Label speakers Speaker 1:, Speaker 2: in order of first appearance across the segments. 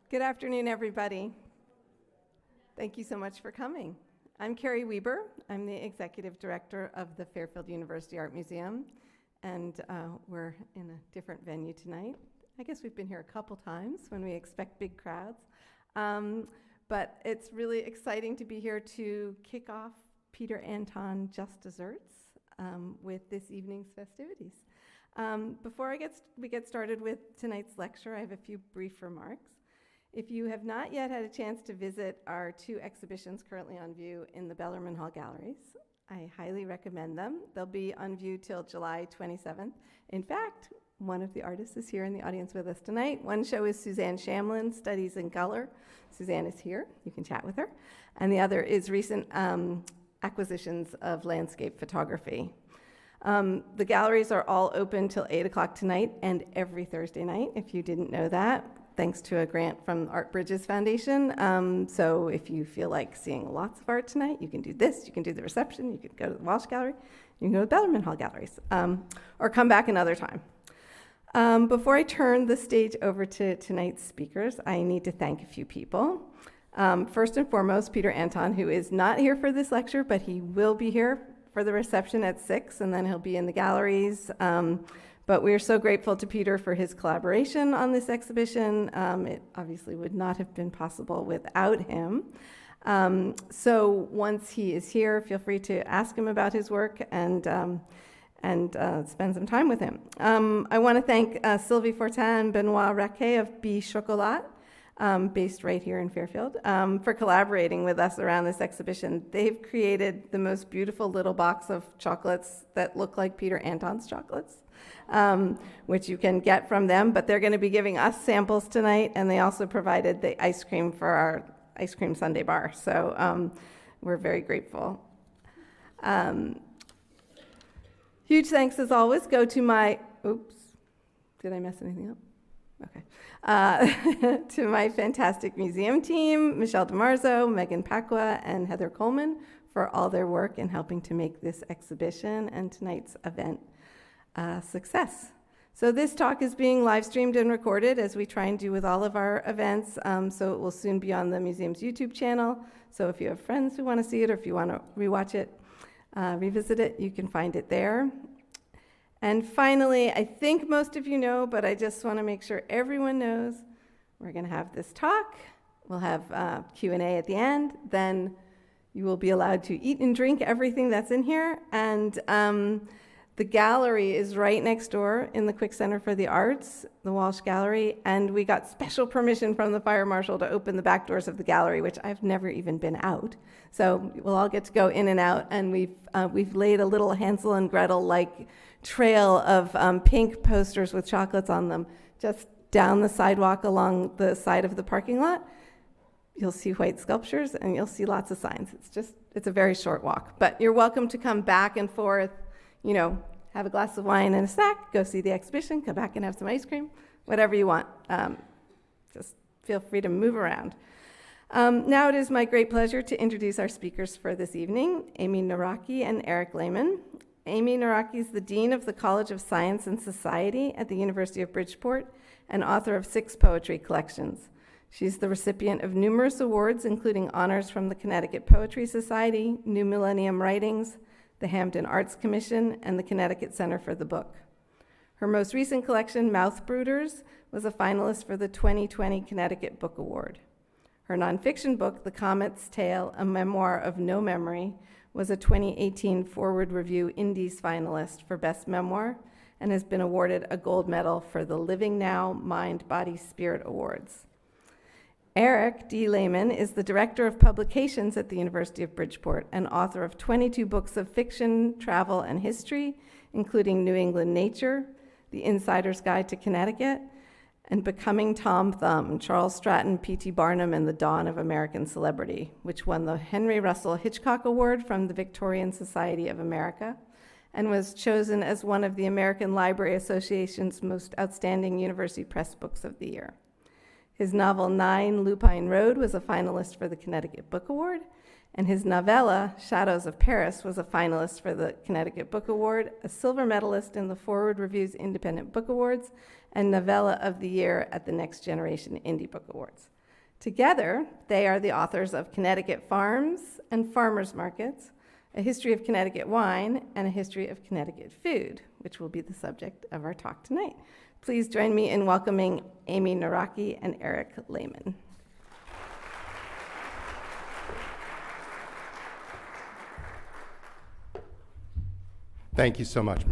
Speaker 1: Good afternoon, everybody. Thank you so much for coming. I'm Carrie Weber. I'm the Executive Director of the Fairfield University Art Museum, and we're in a different venue tonight. I guess we've been here a couple times when we expect big crowds, but it's really exciting to be here to kick off Peter Anton Just Desserts with this evening's festivities. Before we get started with tonight's lecture, I have a few brief remarks. If you have not yet had a chance to visit our two exhibitions currently on view in the Bellarmine Hall galleries, I highly recommend them. They'll be on view till July 27th. In fact, one of the artists is here in the audience with us tonight. One show is Suzanne Shamlin, Studies in Color. Suzanne is here. You can chat with her. And the other is recent acquisitions of landscape photography. The galleries are all open till 8 o'clock tonight and every Thursday night, if you didn't know that, thanks to a grant from Art Bridges Foundation. So if you feel like seeing lots of art tonight, you can do this, you can do the reception, you can go to the Walsh Gallery, you can go to Bellarmine Hall galleries, or come back another time. Before I turn the stage over to tonight's speakers, I need to thank a few people. First and foremost, Peter Anton, who is not here for this lecture, but he will be here for the reception at 6, and then he'll be in the galleries. But we're so grateful to Peter for his collaboration on this exhibition. It obviously would not have been possible without him. So once he is here, feel free to ask him about his work and spend some time with him. I want to thank Sylvie Fortin and Benoit Raquet of B Chocolat, based right here in Fairfield, for collaborating with us around this exhibition. They've created the most beautiful little box of chocolates that look like Peter Anton's chocolates, which you can get from them, but they're going to be giving us samples tonight, and they also provided the ice cream for our ice cream sundae bar, so we're very grateful. Huge thanks, as always, go to my, oops, did I mess anything up? Okay. To my fantastic museum team, Michelle DiMarzo, Megan Pacqua, and Heather Coleman, for all their work in helping to make this exhibition and tonight's event a success. So this talk is being live streamed and recorded, as we try and do with all of our events, so it will soon be on the museum's YouTube channel. So if you have friends who want to see it, or if you want to rewatch it, revisit it, you can find it there. And finally, I think most of you know, but I just want to make sure everyone knows, we're going to have this talk. We'll have Q&A at the end. Then you will be allowed to eat and drink everything that's in here. And the gallery is right next door in the Quick Center for the Arts, the Walsh Gallery. And we got special permission from the fire marshal to open the back doors of the gallery, which I've never even been out. So we'll all get to go in and out. And we've laid a little Hansel and Gretel-like trail of pink posters with chocolates on them just down the sidewalk along the side of the parking lot. You'll see white sculptures and you'll see lots of signs. It's a very short walk, but you're welcome to come back and forth, have a glass of wine and a snack, go see the exhibition, come back and have some ice cream, whatever you want. Just feel free to move around. Now it is my great pleasure to introduce our speakers for this evening, Amy Nawrocki and Eric Lehman. Amy Nawrocki is the Dean of the College of Science and Society at the University of Bridgeport and author of 6 poetry collections. She's the recipient of numerous awards, including honors from the Connecticut Poetry Society, New Millennium Writings, the Hampton Arts Commission, and the Connecticut Center for the Book. Her most recent collection, Mouth Brooders, was a finalist for the 2020 Connecticut Book Award. Her nonfiction book, The Comet's Tale, a memoir of no memory, was a 2018 Forward Review Indies finalist for Best Memoir and has been awarded a gold medal for the Living Now Mind, Body, Spirit Awards. Eric D. Lehman is the Director of Publications at the University of Bridgeport and author of 22 books of fiction, travel, and history, including New England Nature, The Insider's Guide to Connecticut, and Becoming Tom Thumb, Charles Stratton, P.T. Barnum, and the Dawn of American Celebrity, which won the Henry Russell Hitchcock Award from the Victorian Society of America and was chosen as one of the American Library Association's most outstanding university press books of the year. His novel 9 Lupine Road was a finalist for the Connecticut Book Award, and his novella, Shadows of Paris, was a finalist for the Connecticut Book Award, a silver medalist in the Forward Review's Independent Book Awards, and Novella of the Year at the Next Generation Indie Book Awards. Together, they are the authors of Connecticut Farms and Farmers Markets, A History of Connecticut Wine, and A History of Connecticut Food, which will be the subject of our talk tonight. Please join me in welcoming Amy Nawrocki and Eric Lehman.
Speaker 2: Thank you so much,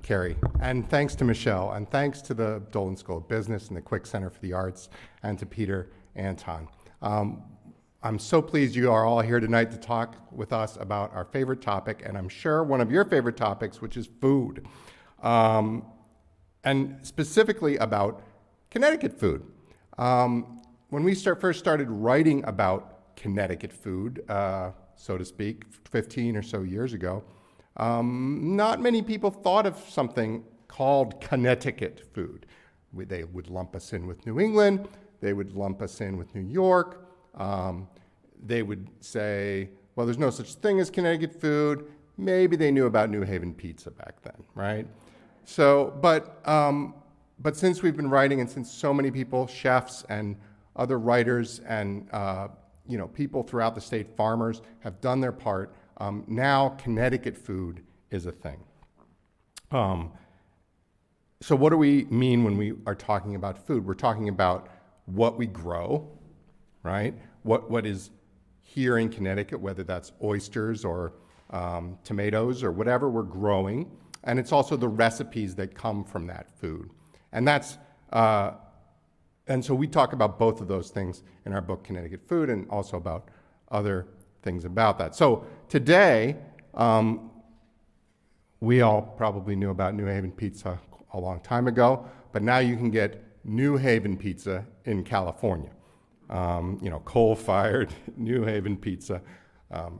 Speaker 2: Carrie. And thanks to Michelle, and thanks to the Dolan School of Business and the Quick Center for the Arts, and to Peter Anton. I'm so pleased you are all here tonight to talk with us about our favorite topic, and I'm sure one of your favorite topics, which is food, and specifically about Connecticut food. When we first started writing about Connecticut food, so to speak, 15 or so years ago, not many people thought of something called Connecticut food. They would lump us in with New England. They would lump us in with New York. They would say, well, there's no such thing as Connecticut food. Maybe they knew about New Haven pizza back then, right? So, but since we've been writing, and since so many people, chefs and other writers and people throughout the state, farmers, have done their part, now Connecticut food is a thing. So what do we mean when we are talking about food? We're talking about what we grow, right? What is here in Connecticut, whether that's oysters or tomatoes or whatever we're growing. And it's also the recipes that come from that food. And and so we talk about both of those things in our book, Connecticut Food, and also about other things about that. So today, we all probably knew about New Haven pizza a long time ago, but now you can get New Haven pizza in California. Coal-fired New Haven pizza.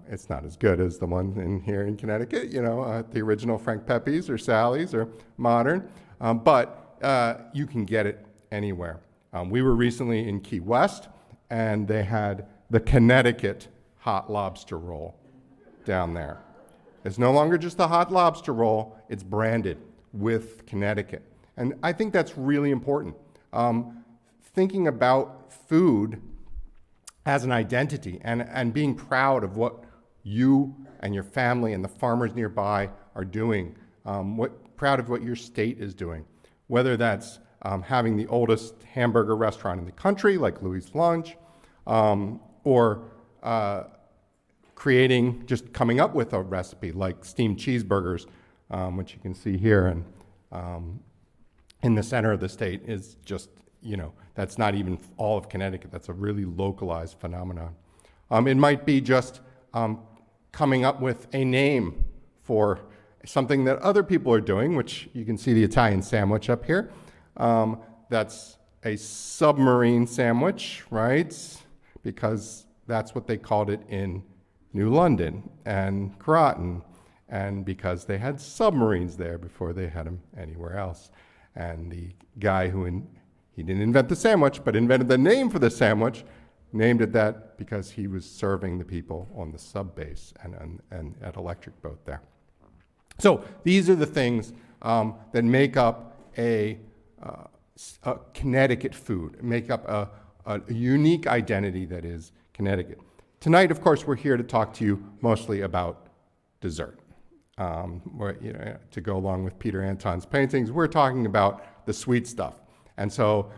Speaker 2: It's not as good as the one in here in Connecticut, the original Frank Pepe's or Sally's or Modern, but you can get it anywhere. We were recently in Key West, and they had the Connecticut hot lobster roll down there. It's no longer just a hot lobster roll, it's branded with Connecticut. And I think that's really important. Thinking about food as an identity and being proud of what you and your family and the farmers nearby are doing, proud of what your state is doing, whether that's having the oldest hamburger restaurant in the country, like Louis' Lunch, or coming up with a recipe like steamed cheeseburgers, which you can see here and in the center of the state is just, that's not even all of Connecticut. That's a really localized phenomenon. It might be just coming up with a name for something that other people are doing, which you can see the Italian sandwich up here. That's a submarine sandwich, right? Because that's what they called it in New London and Groton, and because they had submarines there before they had them anywhere else. And the guy he didn't invent the sandwich, but invented the name for the sandwich, named it that because he was serving the people on the sub base and at Electric Boat there. So these are the things that make up a Connecticut food, make up a unique identity that is Connecticut. Tonight, of course, we're here to talk to you mostly about dessert. To go along with Peter Anton's paintings, we're talking about the sweet stuff. And so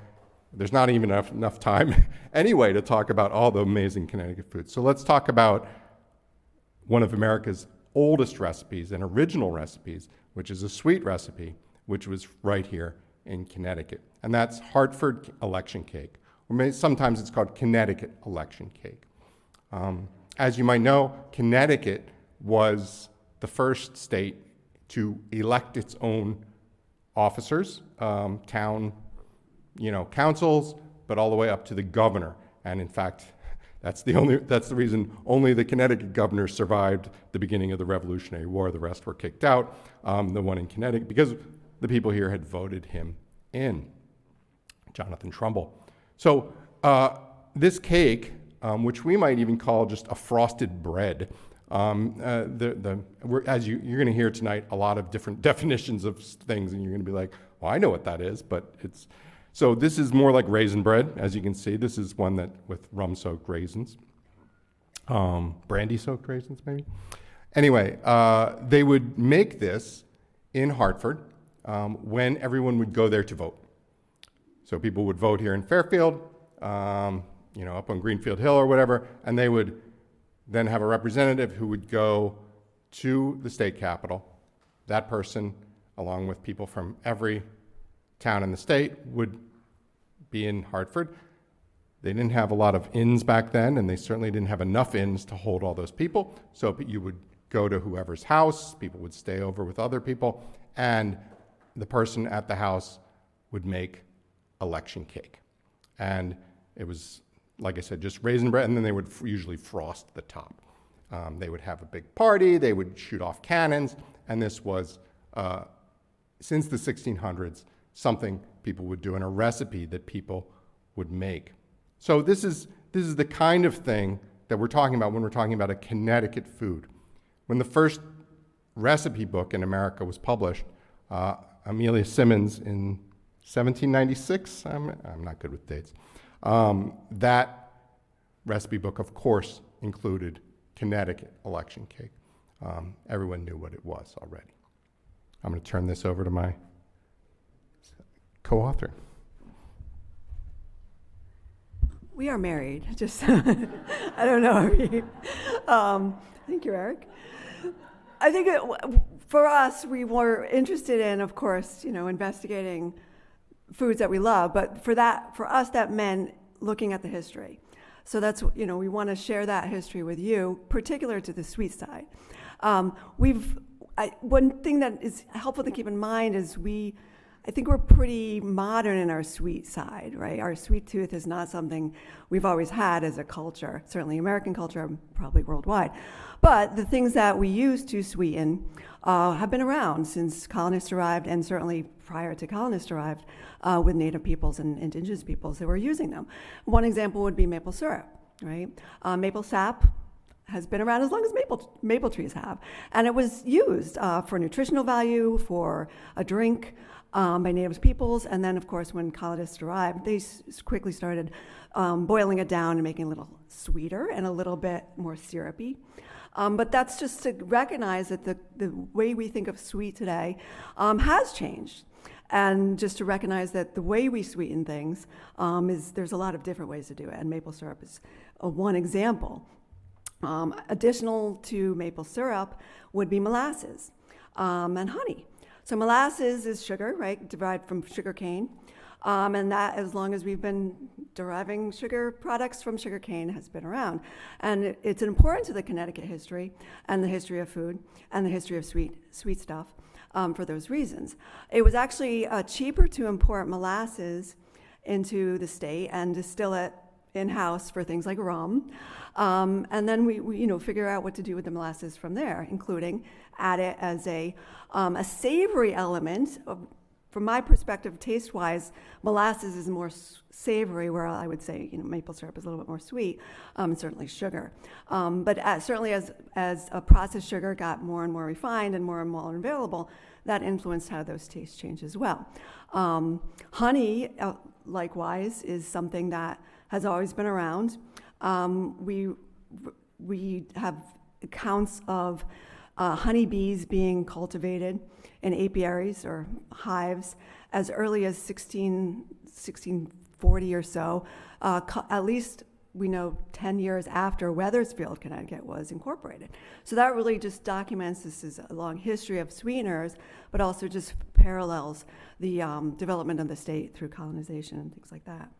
Speaker 2: there's not even enough time anyway to talk about all the amazing Connecticut food. So let's talk about one of America's oldest recipes and original recipes, which is a sweet recipe, which was right here in Connecticut. And that's Hartford election cake, or sometimes it's called Connecticut election cake. As you might know, Connecticut was the first state to elect its own officers, town, councils, but all the way up to the governor. And in fact, that's the reason only the Connecticut governor survived the beginning of the Revolutionary War. The rest were kicked out. The one in Connecticut, because the people here had voted him in, Jonathan Trumbull. So this cake, which we might even call just a frosted bread, as you're going to hear tonight, a lot of different definitions of things, and you're going to be like, well, I know what that is, but it's So this is more like raisin bread, as you can see. This is one that with rum-soaked raisins, brandy-soaked raisins maybe. Anyway, they would make this in Hartford when everyone would go there to vote. So people would vote here in Fairfield, up on Greenfield Hill or whatever, and they would then have a representative who would go to the state capitol. That person, along with people from every town in the state, would be in Hartford. They didn't have a lot of inns back then, and they certainly didn't have enough inns to hold all those people. So you would go to whoever's house, people would stay over with other people, and the person at the house would make election cake. And it was, like I said, just raisin bread, and then they would usually frost the top. They would have a big party, they would shoot off cannons, and this was, since the 1600s, something people would do, and a recipe that people would make. So this is the kind of thing that we're talking about when we're talking about a Connecticut food. When the first recipe book in America was published, Amelia Simmons in 1796, I'm not good with dates, that recipe book, of course, included Connecticut election cake. Everyone knew what it was already. I'm going to turn this over to my co-author.
Speaker 3: We are married, just, I don't know. Thank you, Eric. I think for us, we were interested in, of course, investigating foods that we love, but for us, that meant looking at the history. So that's, we want to share that history with you, particular to the sweet side. One thing that is helpful to keep in mind is I think we're pretty modern in our sweet side, right? Our sweet tooth is not something we've always had as a culture, certainly American culture, probably worldwide. But the things that we use to sweeten have been around since colonists arrived, and certainly prior to colonists arrived with Native peoples and indigenous peoples that were using them. One example would be maple syrup, right? Maple sap has been around as long as maple trees have. And it was used for nutritional value, for a drink, by Native peoples, and then, of course, when colonists arrived, they quickly started boiling it down and making it a little sweeter and a little bit more syrupy. But that's just to recognize that the way we think of sweet today has changed. And just to recognize that the way we sweeten things there's a lot of different ways to do it, and maple syrup is one example. Additional to maple syrup would be molasses and honey. So molasses is sugar, right, derived from sugar cane, and that, as long as we've been deriving sugar products from sugar cane, has been around. And it's important to the Connecticut history and the history of food and the history of sweet stuff for those reasons. It was actually cheaper to import molasses into the state and distill it in-house for things like rum. And then we figure out what to do with the molasses from there, including add it as a savory element. From my perspective, taste-wise, molasses is more savory, where I would say maple syrup is a little bit more sweet, and certainly sugar. But certainly as a processed sugar got more and more refined and more available, that influenced how those tastes change as well. Honey, likewise, is something that has always been around. We have accounts of honeybees being cultivated in apiaries or hives as early as 1640 or so, at least we know 10 years after Wethersfield, Connecticut was incorporated. So that really just documents this is a long history of sweeteners, but also just parallels the development of the state through colonization and things like that.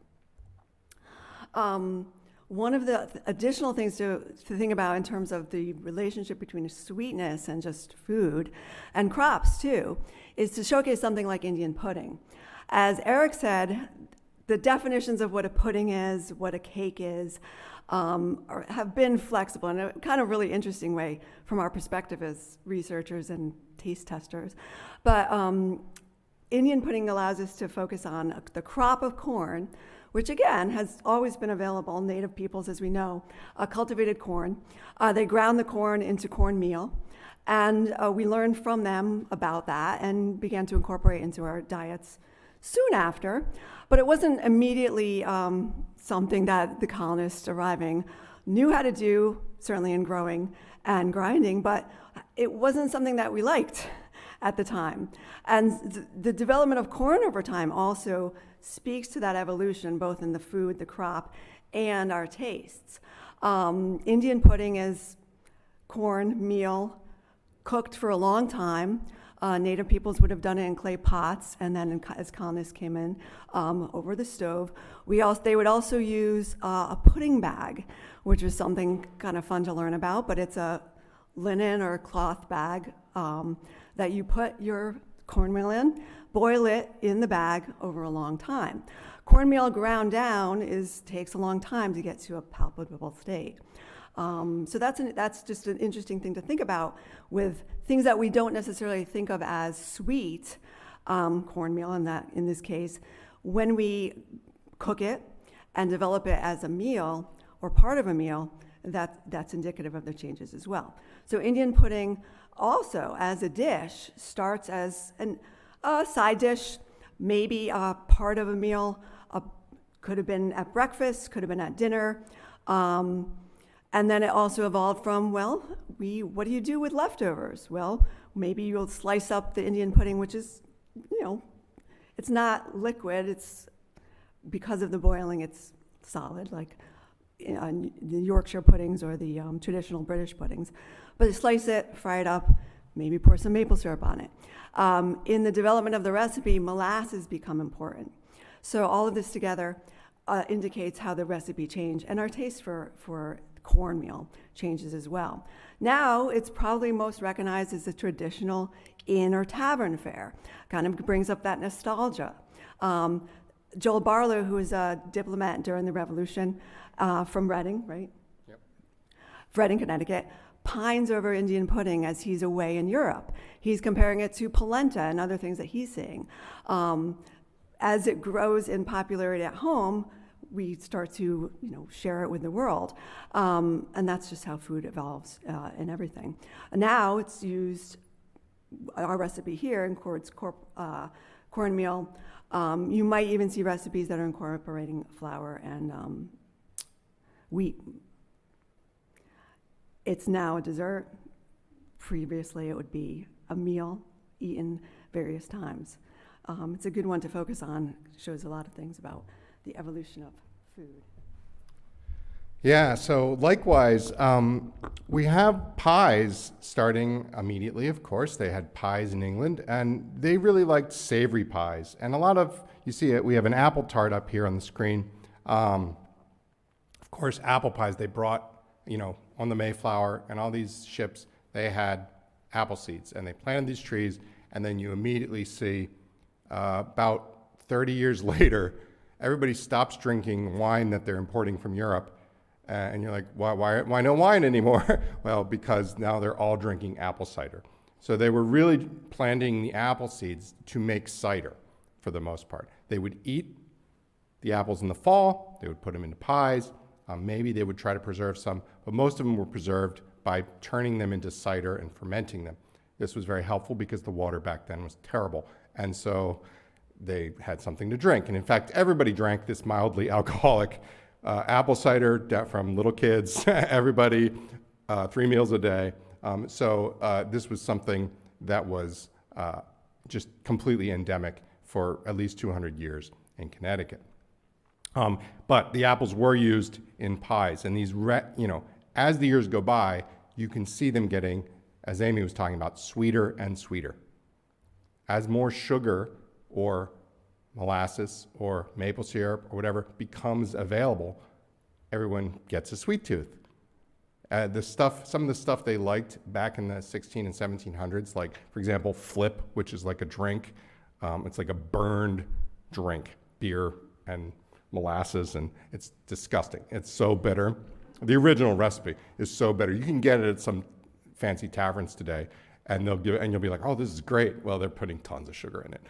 Speaker 3: One of the additional things to think about in terms of the relationship between sweetness and just food, and crops too, is to showcase something like Indian pudding. As Eric said, the definitions of what a pudding is, what a cake is, have been flexible in a kind of really interesting way from our perspective as researchers and taste testers. But Indian pudding allows us to focus on the crop of corn, which again has always been available. Native peoples, as we know, cultivated corn. They ground the corn into cornmeal, and we learned from them about that and began to incorporate into our diets soon after, but it wasn't immediately something that the colonists arriving knew how to do, certainly in growing and grinding, but it wasn't something that we liked at the time. And the development of corn over time also speaks to that evolution, both in the food, the crop, and our tastes. Indian pudding is corn, meal, cooked for a long time. Native peoples would have done it in clay pots, and then as colonists came in, over the stove. They would also use a pudding bag, which was something kind of fun to learn about, but it's a linen or cloth bag that you put your cornmeal in, boil it in the bag over a long time. Cornmeal ground down takes a long time to get to a palpable state. So that's just an interesting thing to think about with things that we don't necessarily think of as sweet, cornmeal in this case. When we cook it and develop it as a meal or part of a meal, that's indicative of the changes as well. So Indian pudding also as a dish starts as a side dish, maybe a part of a meal, could have been at breakfast, could have been at dinner. And then it also evolved from, what do you do with leftovers? Well, maybe you'll slice up the Indian pudding, which is, it's not liquid. It's because of the boiling, it's solid, like the Yorkshire puddings or the traditional British puddings. But slice it, fry it up, maybe pour some maple syrup on it. In the development of the recipe, molasses become important. So all of this together indicates how the recipe changed, and our taste for cornmeal changes as well. Now, it's probably most recognized as a traditional inn or tavern fare. Kind of brings up that nostalgia. Joel Barlow, who was a diplomat during the Revolution from Reading, right?
Speaker 2: Yep.
Speaker 3: Reading, Connecticut, pines over Indian pudding as he's away in Europe. He's comparing it to polenta and other things that he's seeing. As it grows in popularity at home, we start to share it with the world. And that's just how food evolves in everything. Now it's used, our recipe here includes cornmeal. You might even see recipes that are incorporating flour and wheat. It's now a dessert. Previously, it would be a meal eaten various times. It's a good one to focus on. It shows a lot of things about the evolution of food.
Speaker 2: Yeah, so likewise, we have pies starting immediately, of course. They had pies in England, and they really liked savory pies. And you see it, we have an apple tart up here on the screen. Of course, apple pies, they brought, on the Mayflower and all these ships, they had apple seeds, and they planted these trees, and then you immediately see about 30 years later, everybody stops drinking wine that they're importing from Europe. And you're like, why no wine anymore? Well, because now they're all drinking apple cider. So they were really planting the apple seeds to make cider for the most part. They would eat the apples in the fall. They would put them into pies. Maybe they would try to preserve some, but most of them were preserved by turning them into cider and fermenting them. This was very helpful because the water back then was terrible. And so they had something to drink. And in fact, everybody drank this mildly alcoholic apple cider from little kids, everybody, 3 meals a day. So this was something that was just completely endemic for at least 200 years in Connecticut. But the apples were used in pies, and these, as the years go by, you can see them getting, as Amy was talking about, sweeter and sweeter. As more sugar or molasses or maple syrup or whatever becomes available, everyone gets a sweet tooth. Some of the stuff they liked back in the 16 and 1700s, like, for example, flip, which is like a drink. It's like a burned drink, beer and molasses, and it's disgusting. It's so bitter. The original recipe is so bitter. You can get it at some fancy taverns today, and you'll be like, oh, this is great. Well, they're putting tons of sugar in it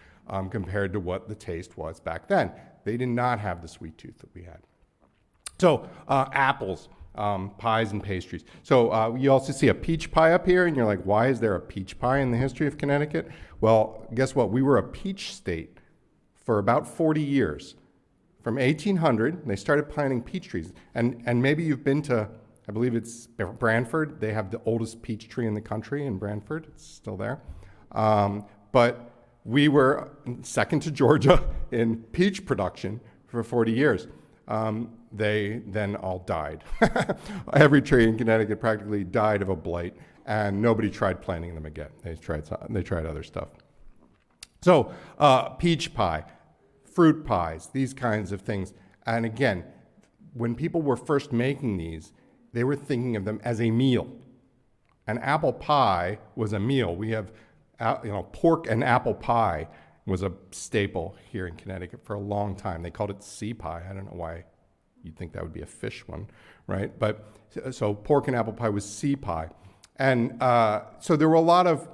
Speaker 2: compared to what the taste was back then. They did not have the sweet tooth that we had. So apples, pies and pastries. So you also see a peach pie up here, and you're like, why is there a peach pie in the history of Connecticut? Well, guess what? We were a peach state for about 40 years. From 1800, they started planting peach trees. And maybe you've been to, I believe it's Branford. They have the oldest peach tree in the country in Branford. It's still there. But we were second to Georgia in peach production for 40 years. They then all died. Every tree in Connecticut practically died of a blight, and nobody tried planting them again. They tried other stuff. So peach pie, fruit pies, these kinds of things. And again, when people were first making these, they were thinking of them as a meal. An apple pie was a meal. We have, pork and apple pie was a staple here in Connecticut for a long time. They called it sea pie. I don't know why you'd think that would be a fish one, right? But so pork and apple pie was sea pie. And so there were a lot of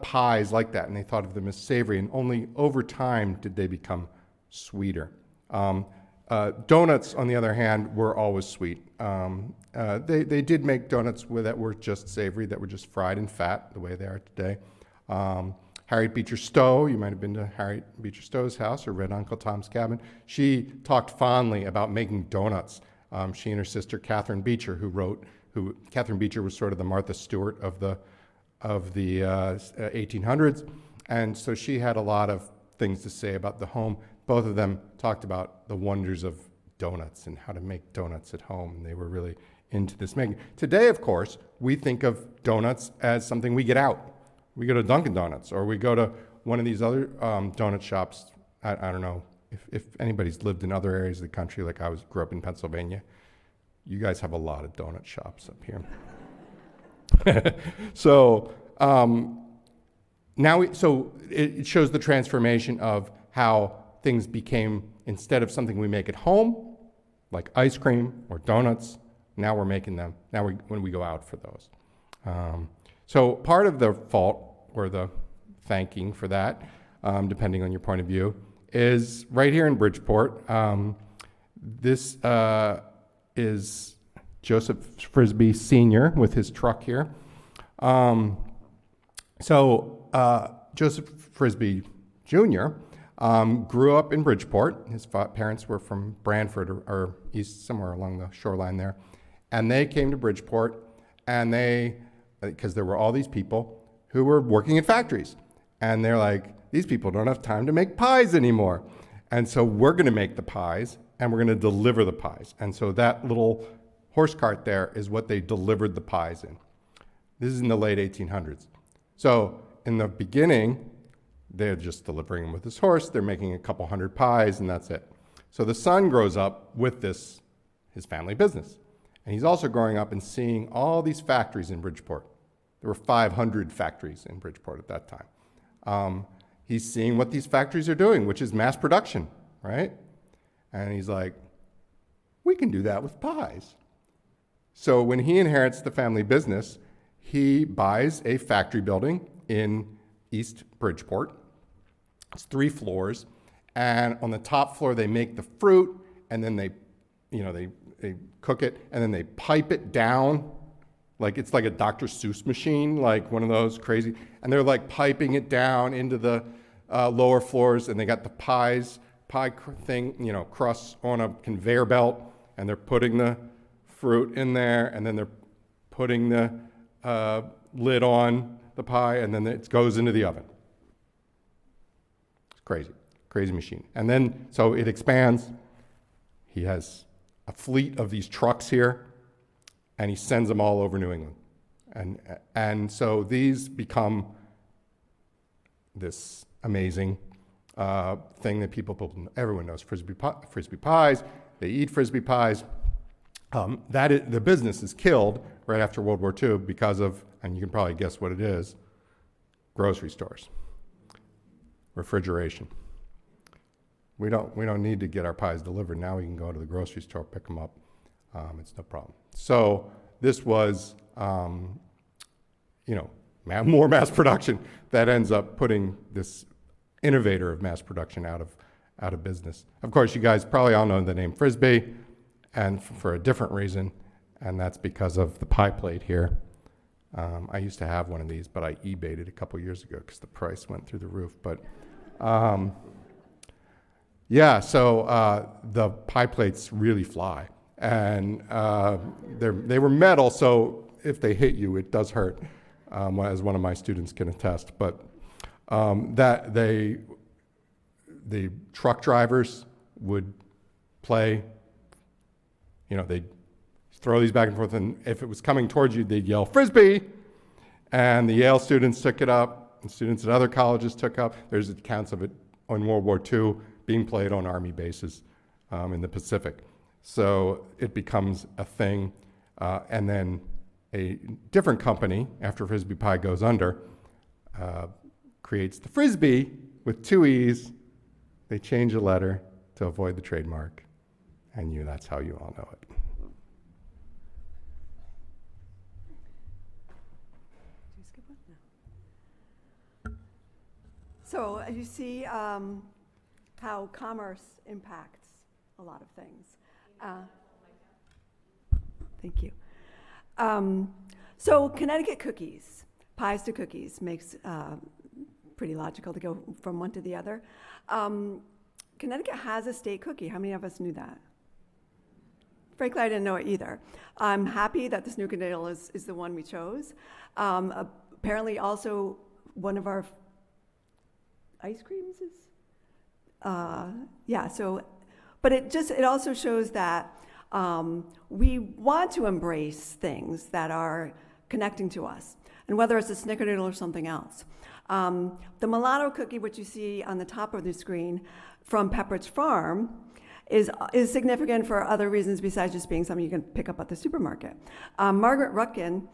Speaker 2: pies like that, and they thought of them as savory, and only over time did they become sweeter. Donuts, on the other hand, were always sweet. They did make donuts that were just savory, that were just fried in fat, the way they are today. Harriet Beecher Stowe, you might have been to Harriet Beecher Stowe's house or read Uncle Tom's Cabin. She talked fondly about making donuts. She and her sister Catherine Beecher, Catherine Beecher was sort of the Martha Stewart of the 1800s, and so she had a lot of things to say about the home. Both of them talked about the wonders of donuts and how to make donuts at home, and they were really into this making. Today, of course, we think of donuts as something we get out. We go to Dunkin' Donuts, or we go to one of these other donut shops. I don't know if anybody's lived in other areas of the country, like grew up in Pennsylvania. You guys have a lot of donut shops up here. So so it shows the transformation of how things became, instead of something we make at home, like ice cream or donuts, now we're making them, when we go out for those. So part of the fault, or the thanking for that, depending on your point of view, is right here in Bridgeport. This is Joseph Frisbee Sr. with his truck here. Joseph Frisbee Jr. Grew up in Bridgeport. His parents were from Branford or east, somewhere along the shoreline there. And they came to Bridgeport, and because there were all these people who were working in factories. And they're like, these people don't have time to make pies anymore. And so we're going to make the pies, and we're going to deliver the pies. And so that little horse cart there is what they delivered the pies in. This is in the late 1800s. So in the beginning, they're just delivering them with this horse. They're making a couple hundred pies, and that's it. So the son grows up with his family business. And he's also growing up and seeing all these factories in Bridgeport. There were 500 factories in Bridgeport at that time. He's seeing what these factories are doing, which is mass production, right? And he's like, we can do that with pies. So when he inherits the family business, he buys a factory building in East Bridgeport. It's 3 floors. And on the top floor, they make the fruit, and then they cook it, and then they pipe it down. It's like a Dr. Seuss machine, like one of those crazy. And they're like piping it down into the lower floors, and they got the pie thing, cross on a conveyor belt, and they're putting the fruit in there, and then they're putting the lid on the pie, and then it goes into the oven. It's crazy machine. And then, so it expands. He has a fleet of these trucks here, and he sends them all over New England. And so these become this amazing thing that everyone knows, Frisbee pies. They eat Frisbee pies. The business is killed right after World War II because of, and you can probably guess what it is, grocery stores, refrigeration. We don't need to get our pies delivered. Now we can go to the grocery store, pick them up. It's no problem. So this was, more mass production that ends up putting this innovator of mass production out of business. Of course, you guys probably all know the name Frisbee, and for a different reason, and that's because of the pie plate here. I used to have one of these, but I eBayed it a couple years ago because the price went through the roof. But Yeah, so the pie plates really fly, and they were metal, so if they hit you, it does hurt, as one of my students can attest. But the truck drivers would play, they'd throw these back and forth, and if it was coming towards you, they'd yell, "Frisbee!" And the Yale students took it up, and students at other colleges took up. There's accounts of it in World War II being played on Army bases in the Pacific. So it becomes a thing, and then a different company, after Frisbee Pie goes under, creates the Frisbee with 2 E's. They change a letter to avoid the trademark, and that's how you all know it.
Speaker 3: So you see how commerce impacts a lot of things. Thank you. So Connecticut cookies, pies to cookies, makes pretty logical to go from one to the other. Connecticut has a state cookie. How many of us knew that? Frankly, I didn't know it either. I'm happy that the snickerdoodle is the one we chose. Apparently also one of our ice creams is, but it also shows that we want to embrace things that are connecting to us, and whether it's a snickerdoodle or something else. The mulatto cookie, which you see on the top of the screen from Pepperidge Farm, is significant for other reasons besides just being something you can pick up at the supermarket. Margaret Rutkin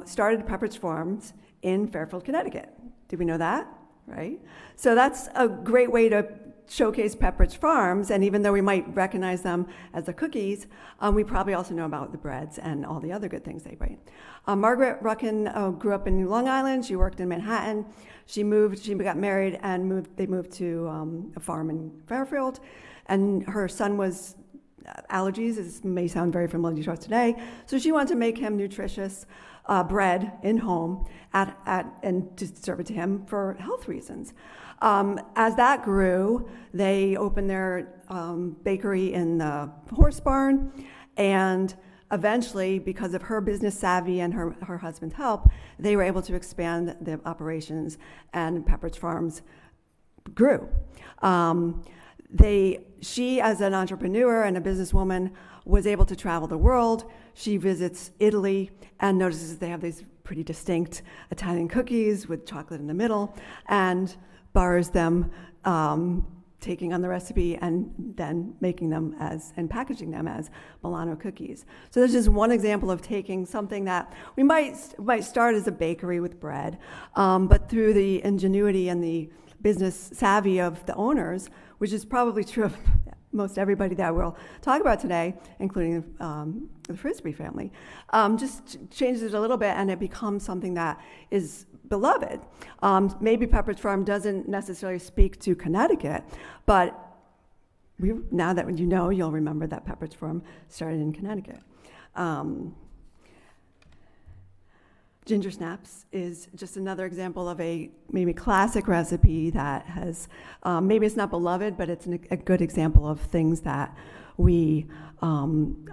Speaker 3: started Pepperidge Farms in Fairfield, Connecticut. Did we know that? Right? So that's a great way to showcase Pepperidge Farms, and even though we might recognize them as the cookies, we probably also know about the breads and all the other good things they bring. Margaret Rutkin grew up in Long Island. She worked in Manhattan. She got married and they moved to a farm in Fairfield, and her son was allergies. This may sound very familiar to us today. So she wanted to make him nutritious bread in home and to serve it to him for health reasons. As that grew, they opened their bakery in the horse barn, and eventually, because of her business savvy and her husband's help, they were able to expand the operations, and Pepperidge Farms grew. She, as an entrepreneur and a businesswoman, was able to travel the world. She visits Italy and notices they have these pretty distinct Italian cookies with chocolate in the middle, and borrows them, taking on the recipe and then making them and packaging them as Milano cookies. So there's just one example of taking something that we might start as a bakery with bread, but through the ingenuity and the business savvy of the owners, which is probably true of most everybody that we'll talk about today, including the Frisbee family, just changes it a little bit, and it becomes something that is beloved. Maybe Pepperidge Farm doesn't necessarily speak to Connecticut, but now that you know, you'll remember that Pepperidge Farm started in Connecticut. Ginger snaps is just another example of a maybe classic recipe that has, maybe it's not beloved, but it's a good example of things that we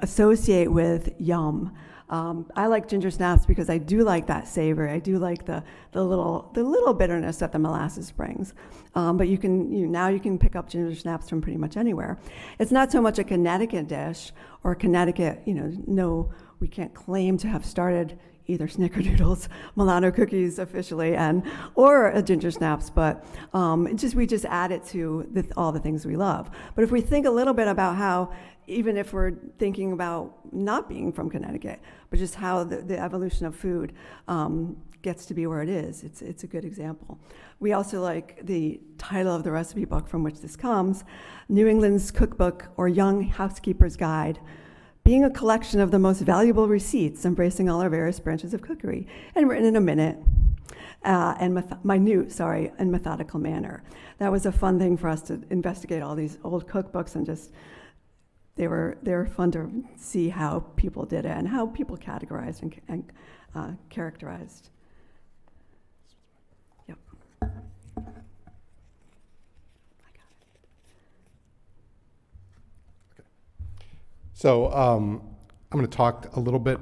Speaker 3: associate with yum. I like ginger snaps because I do like that savor. I do like the little bitterness that the molasses brings. But now you can pick up ginger snaps from pretty much anywhere. It's not so much a Connecticut dish or Connecticut. No, we can't claim to have started either snickerdoodles, Milano cookies officially, or a ginger snaps, but we just add it to all the things we love. But if we think a little bit about how, even if we're thinking about not being from Connecticut, but just how the evolution of food gets to be where it is, it's a good example. We also like the title of the recipe book from which this comes, New England's Cookbook or Young Housekeeper's Guide, being a collection of the most valuable receipts embracing all our various branches of cookery, and written in a minute and methodical manner. That was a fun thing for us to investigate all these old cookbooks, and just they were fun to see how people did it and how people categorized and characterized. Yep. I got it.
Speaker 2: So I'm going to talk a little bit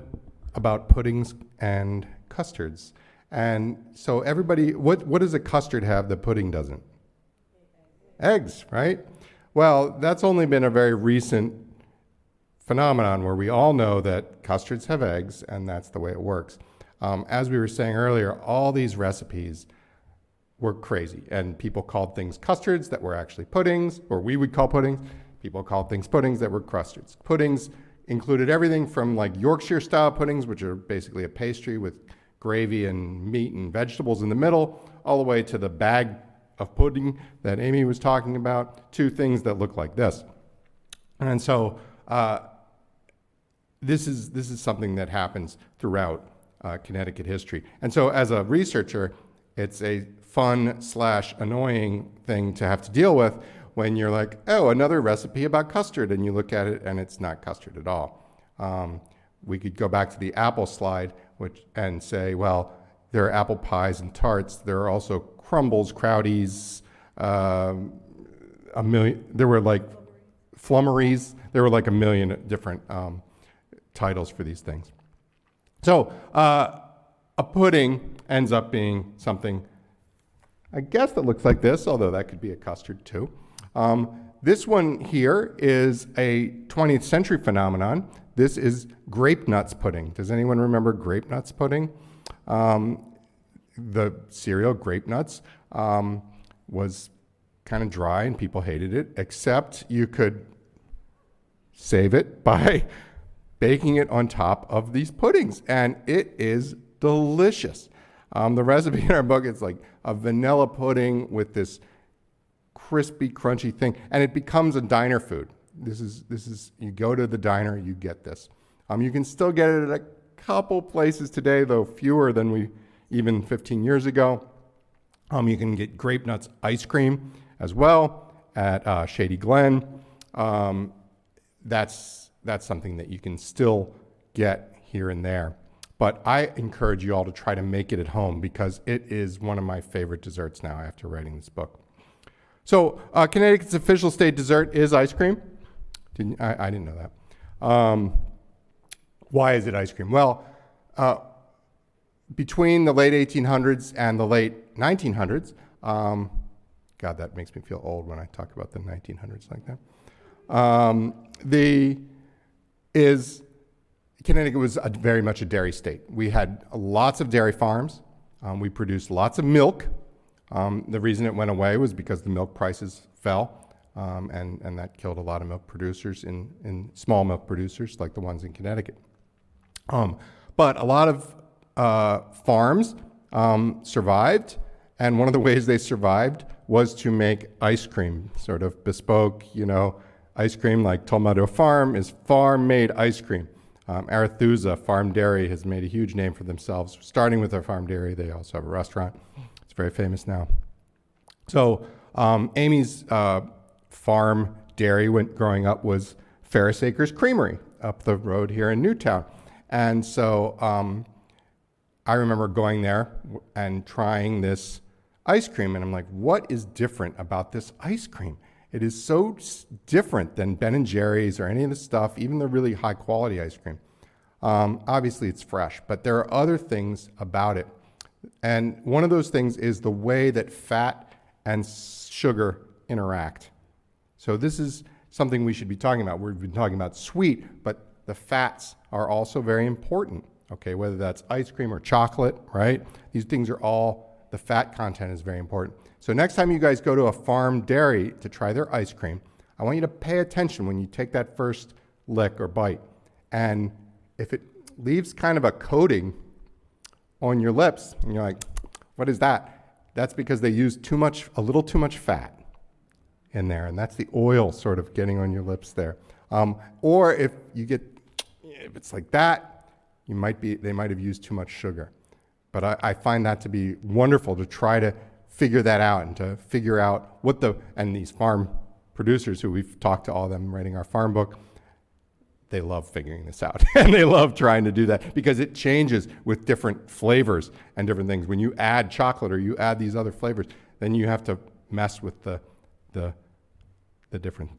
Speaker 2: about puddings and custards. And so everybody, what does a custard have that pudding doesn't? Eggs, right? Well, that's only been a very recent phenomenon where we all know that custards have eggs, and that's the way it works. As we were saying earlier, all these recipes were crazy, and people called things custards that were actually puddings, or we would call puddings. People called things puddings that were custards. Puddings included everything from like Yorkshire-style puddings, which are basically a pastry with gravy and meat and vegetables in the middle, all the way to the bag of pudding that Amy was talking about, to things that look like this. And so this is something that happens throughout Connecticut history. And so as a researcher, it's a fun/annoying thing to have to deal with when you're like, oh, another recipe about custard, and you look at it and it's not custard at all. We could go back to the apple slide and say, well, there are apple pies and tarts. There are also crumbles, crowdies, there were like flummeries. There were like a million different titles for these things. So a pudding ends up being something, I guess, that looks like this, although that could be a custard too. This one here is a 20th century phenomenon. This is grape nuts pudding. Does anyone remember grape nuts pudding? The cereal grape nuts was kind of dry and people hated it, except you could save it by baking it on top of these puddings, and it is delicious. The recipe in our book is like a vanilla pudding with this crispy, crunchy thing, and it becomes a diner food. This is you go to the diner, you get this. You can still get it at a couple places today, though fewer than even 15 years ago. You can get grape nuts ice cream as well at Shady Glen. That's something that you can still get here and there. But I encourage you all to try to make it at home because it is one of my favorite desserts now after writing this book. So Connecticut's official state dessert is ice cream. I didn't know that. Why is it ice cream? Well, between the late 1800s and the late 1900s, God, that makes me feel old when I talk about the 1900s like that. Connecticut was very much a dairy state. We had lots of dairy farms. We produced lots of milk. The reason it went away was because the milk prices fell, and that killed a lot of milk producers in small milk producers like the ones in Connecticut. But a lot of farms survived, and one of the ways they survived was to make ice cream, sort of bespoke, ice cream. Like Tomato Farm is farm-made ice cream. Arethusa Farm Dairy has made a huge name for themselves. Starting with their farm dairy, they also have a restaurant. It's very famous now. So Amy's farm dairy growing up was Ferris Acres Creamery up the road here in Newtown. And so I remember going there and trying this ice cream, and I'm like, what is different about this ice cream? It is so different than Ben & Jerry's or any of the stuff, even the really high quality ice cream. Obviously it's fresh, but there are other things about it. And one of those things is the way that fat and sugar interact. So this is something we should be talking about. We've been talking about sweet, but the fats are also very important, okay? Whether that's ice cream or chocolate, right? These things are all, the fat content is very important. So next time you guys go to a farm dairy to try their ice cream, I want you to pay attention when you take that first lick or bite. And if it leaves kind of a coating on your lips, and you're like, what is that? That's because they use a little too much fat in there, and that's the oil sort of getting on your lips there. Or if it's like that, they might have used too much sugar. But I find that to be wonderful to try to figure that out and to figure out and these farm producers who we've talked to, all of them writing our farm book, they love figuring this out. And they love trying to do that because it changes with different flavors and different things. When you add chocolate or you add these other flavors, then you have to mess with the different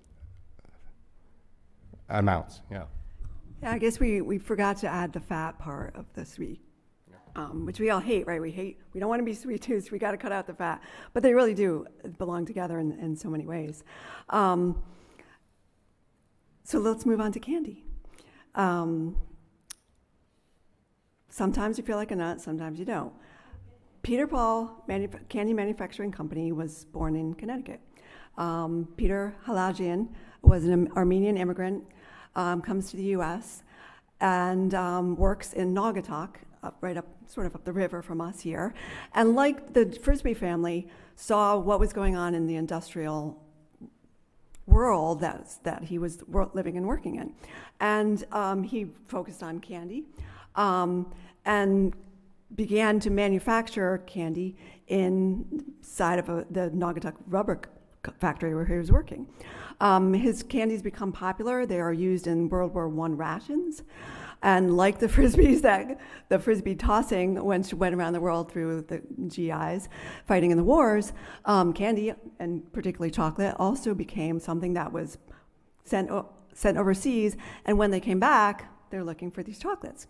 Speaker 2: amounts. Yeah.
Speaker 3: Yeah, I guess we forgot to add the fat part of the sweet, which we all hate, right? We don't want to be sweet tooth, we got to cut out the fat. But they really do belong together in so many ways. So let's move on to candy. Sometimes you feel like a nut, sometimes you don't. Peter Paul Candy Manufacturing Company was born in Connecticut. Peter Halajian was an Armenian immigrant, comes to the U.S. and works in Naugatuck, sort of up the river from us here. And like the Frisbee family, saw what was going on in the industrial world that he was living and working in. And he focused on candy and began to manufacture candy inside of the Naugatuck rubber factory where he was working. His candies become popular. They are used in World War I rations. And like the Frisbees, the Frisbee tossing went around the world through the GIs fighting in the wars, candy, and particularly chocolate, also became something that was sent overseas. And when they came back, they're looking for these chocolates.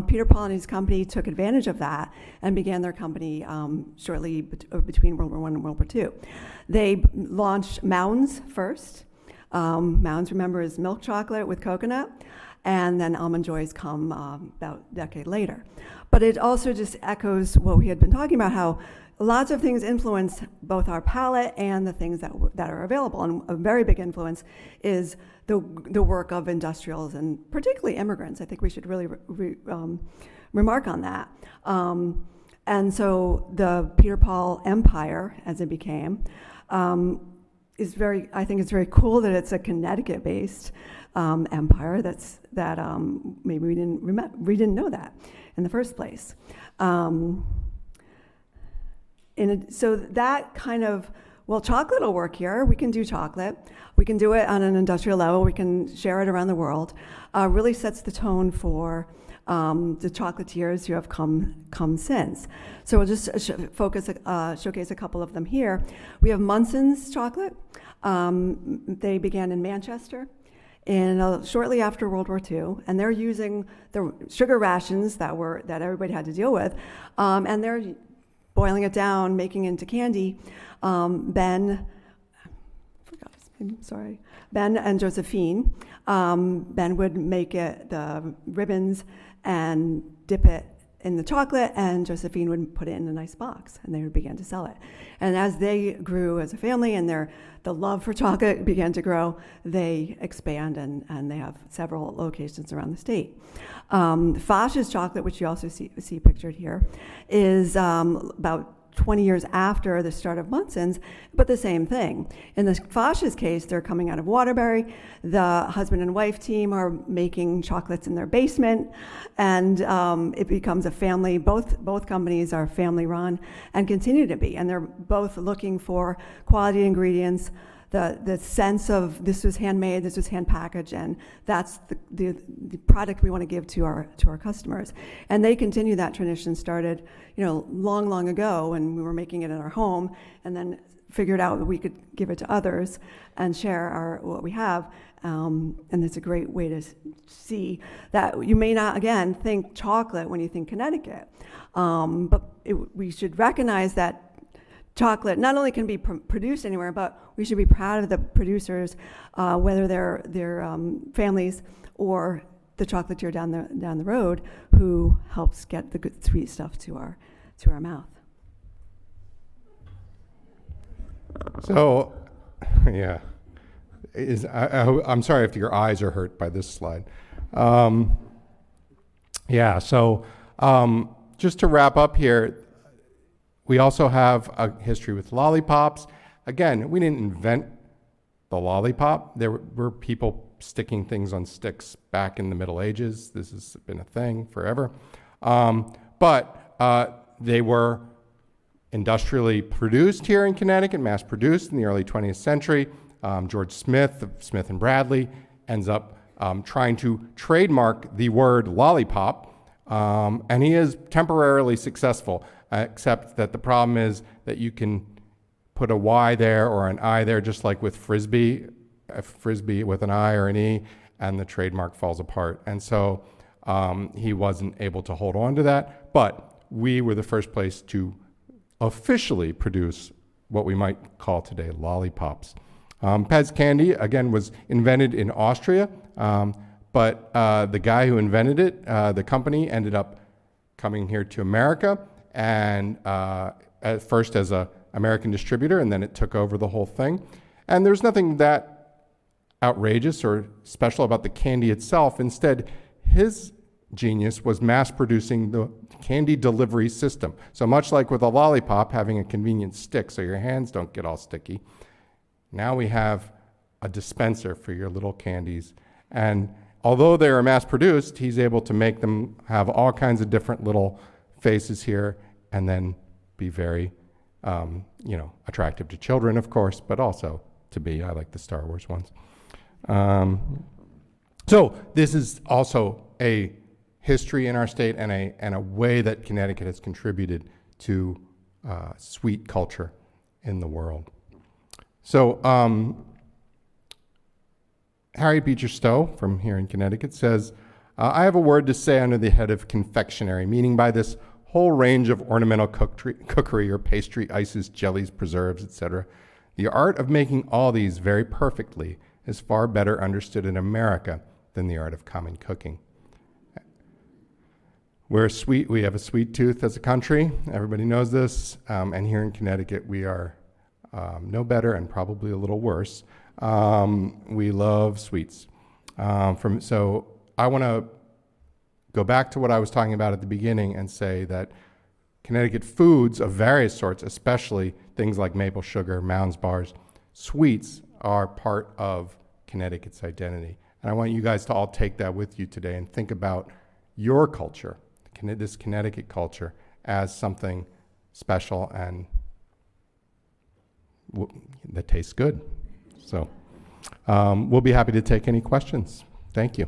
Speaker 3: Peter Paul and his company took advantage of that and began their company shortly between World War I and World War II. They launched Mounds first. Mounds, remember, is milk chocolate with coconut, and then Almond Joys come about a decade later. But it also just echoes what we had been talking about, how lots of things influence both our palate and the things that are available. And a very big influence is the work of industrials and particularly immigrants. I think we should really remark on that. And so the Peter Paul empire, as it became, is I think it's very cool that it's a Connecticut-based empire. That maybe we didn't know that in the first place. So that kind of, well, chocolate will work here. We can do chocolate. We can do it on an industrial level. We can share it around the world. Really sets the tone for the chocolatiers who have come since. So we'll just showcase a couple of them here. We have Munson's chocolate. They began in Manchester shortly after World War II, and they're using the sugar rations that everybody had to deal with, and they're boiling it down, making it into candy. Ben and Josephine. Ben would make the ribbons and dip it in the chocolate, and Josephine would put it in a nice box, and they would begin to sell it. And as they grew as a family and the love for chocolate began to grow, they expand, and they have several locations around the state. Foch's chocolate, which you also see pictured here, is about 20 years after the start of Munson's, but the same thing. In the Foch's case, they're coming out of Waterbury. The husband and wife team are making chocolates in their basement, and it becomes a family. Both companies are family run and continue to be, and they're both looking for quality ingredients, the sense of this was handmade, this was hand packaged, and that's the product we want to give to our customers. And they continue that tradition, started long ago when we were making it in our home, and then figured out that we could give it to others and share what we have. And it's a great way to see that you may not, again, think chocolate when you think Connecticut, but we should recognize that chocolate not only can be produced anywhere, but we should be proud of the producers, whether they're families or the chocolatier down the road who helps get the good sweet stuff to our mouth.
Speaker 2: So, yeah, I'm sorry if your eyes are hurt by this slide. Just to wrap up here, we also have a history with lollipops. Again, we didn't invent the lollipop. There were people sticking things on sticks back in the Middle Ages. This has been a thing forever. But they were industrially produced here in Connecticut, mass produced in the early 20th century. George Smith of Smith and Bradley ends up trying to trademark the word lollipop, and he is temporarily successful. Except that the problem is that you can put a Y there or an I there, just like with Frisbee, a Frisbee with an I or an E, and the trademark falls apart. And so he wasn't able to hold on to that, but we were the first place to officially produce what we might call today lollipops. Pez candy, again, was invented in Austria, but the guy who invented it, the company, ended up coming here to America, and at first as an American distributor, and then it took over the whole thing. And there's nothing that outrageous or special about the candy itself. Instead, his genius was mass producing the candy delivery system. So much like with a lollipop, having a convenient stick so your hands don't get all sticky, now we have a dispenser for your little candies. And although they are mass produced, he's able to make them have all kinds of different little faces here and then be very, attractive to children, of course, but also to be. I like the Star Wars ones. So this is also a history in our state and a way that Connecticut has contributed to sweet culture in the world. So Harry Beecher Stowe from here in Connecticut says, I have a word to say under the head of confectionery, meaning by this whole range of ornamental cookery or pastry, ices, jellies, preserves, etc. The art of making all these very perfectly is far better understood in America than the art of common cooking. We have a sweet tooth as a country. Everybody knows this. And here in Connecticut, we are no better and probably a little worse. We love sweets. So I want to go back to what I was talking about at the beginning and say that Connecticut foods of various sorts, especially things like maple sugar, Mounds bars, sweets are part of Connecticut's identity. And I want you guys to all take that with you today and think about your culture, this Connecticut culture, as something special and that tastes good. So we'll be happy to take any questions. Thank you.